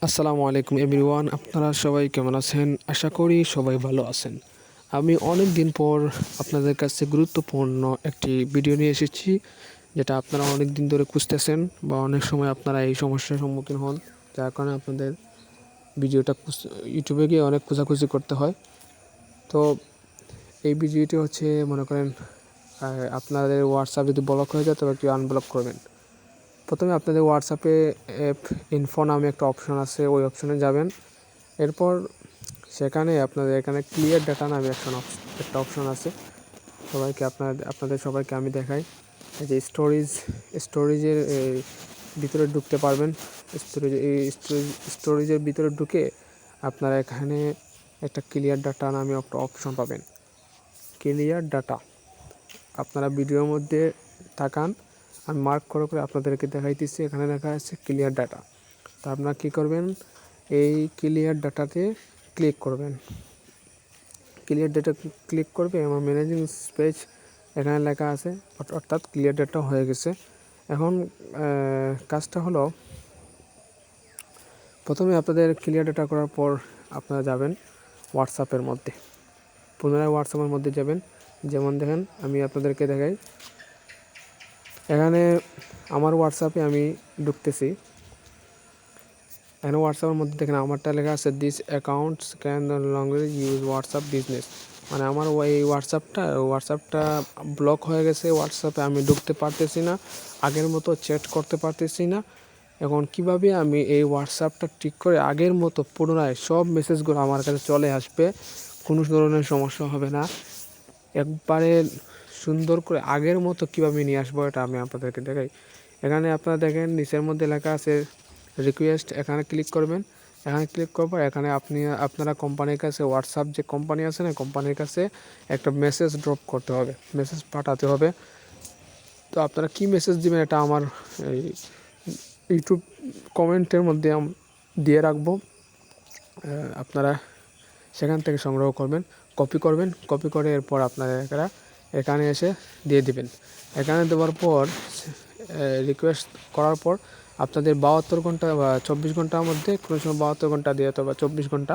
আসসালামু আলাইকুম এভরিওয়ান, আপনারা সবাই কেমন আছেন? আশা করি সবাই ভালো আছেন। আমি অনেক দিন পর আপনাদের কাছে গুরুত্বপূর্ণ একটি ভিডিও নিয়ে এসেছি, যেটা আপনারা অনেক দিন ধরে খুঁজতেছেন বা অনেক সময় আপনারা এই সমস্যার সম্মুখীন হন, যার কারণে আপনাদের ভিডিওটা ইউটিউবে গিয়ে অনেক খোঁজাখুঁজি করতে হয়। তো এই ভিডিওটি হচ্ছে, মনে করেন আপনাদের হোয়াটসঅ্যাপ যদি ব্লক হয়ে যায় তবে একটু আনব্লক করবেন। প্রথমে আপনাদের হোয়াটসঅ্যাপে অ্যাপ ইনফো নামে একটা অপশন আছে, ওই অপশনে যাবেন। এরপর সেখানে আপনাদের এখানে ক্লিয়ার ডাটা নামে একটা অপশন আছে। আপনাদের সবাইকে আমি দেখাই। এই যে স্টোরেজের ভিতরে ঢুকতে পারবেন। স্টোরেজের ভিতরে ঢুকে আপনারা এখানে একটা ক্লিয়ার ডাটা নামে একটা অপশন পাবেন। ক্লিয়ার ডাটা, আপনারা ভিডিওর মধ্যে তাকান, আমি মার্ক করে আপনাদেরকে দেখাইতেছি। এখানে লেখা আছে ক্লিয়ার ডাটা। তো আপনারা কী করবেন, এই ক্লিয়ার ডাটাতে ক্লিক করবেন। ক্লিয়ার ডাটা ক্লিক করবে এবং ম্যানেজিং পেজ এখানে লেখা আছে, অর্থাৎ ক্লিয়ার ডাটা হয়ে গেছে। এখন কাজটা হলো, প্রথমে আপনাদের ক্লিয়ার ডাটা করার পর আপনারা যাবেন হোয়াটসঅ্যাপের মধ্যে, পুনরায় হোয়াটসঅ্যাপের মধ্যে যাবেন। যেমন দেখেন, আমি আপনাদেরকে দেখাই, এখানে আমার হোয়াটসঅ্যাপে আমি ঢুকতেছি। এখানে হোয়াটসঅ্যাপের মধ্যে দেখেন আমারটা লেখা আছে, this accounts can no longer use WhatsApp business. মানে আমার এই হোয়াটসঅ্যাপটা ব্লক হয়ে গেছে। হোয়াটসঅ্যাপে আমি ঢুকতে পারতেছি না, আগের মতো চ্যাট করতে পারতেছি না। এখন কিভাবে আমি এই হোয়াটসঅ্যাপটা ঠিক করে আগের মতো পুনরায় সব মেসেজগুলো আমার কাছে চলে আসবে, কোনো ধরনের সমস্যা হবে না, একবারে সুন্দর করে আগের মতো কীভাবে নিয়ে আসবো, এটা আমি আপনাদেরকে দেখাই। এখানে আপনারা দেখেন নিচের মধ্যে লেখা আছে রিকোয়েস্ট, এখানে ক্লিক করবেন। এখানে ক্লিক করবো, এখানে আপনারা কোম্পানির কাছে, হোয়াটসঅ্যাপ যে কোম্পানি আছে না, কোম্পানির কাছে একটা মেসেজ ড্রপ করতে হবে, মেসেজ পাঠাতে হবে। তো আপনারা কি মেসেজ দিবেন এটা আমার এই ইউটিউব কমেন্টের মধ্যে দিয়ে রাখবো। আপনারা সেখান থেকে সংগ্রহ করবেন, কপি করে এরপর আপনারা এখানে এসে দিয়ে দিবেন। এখানে দেওয়ার পর রিকোয়েস্ট করার পর আপনাদের 72 ঘন্টা বা 24 ঘন্টার মধ্যে, কোনো সময় 72 ঘন্টা দিয়ে অথবা 24 ঘন্টা,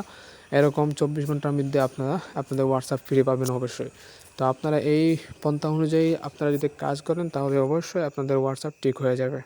এরকম 24 ঘন্টার মধ্যে আপনারা আপনাদের হোয়াটসঅ্যাপ ফিরে পাবেন অবশ্যই। তো আপনারা এই পন্থা অনুযায়ী আপনারা যদি কাজ করেন তাহলে অবশ্যই আপনাদের হোয়াটসঅ্যাপ ঠিক হয়ে যাবে।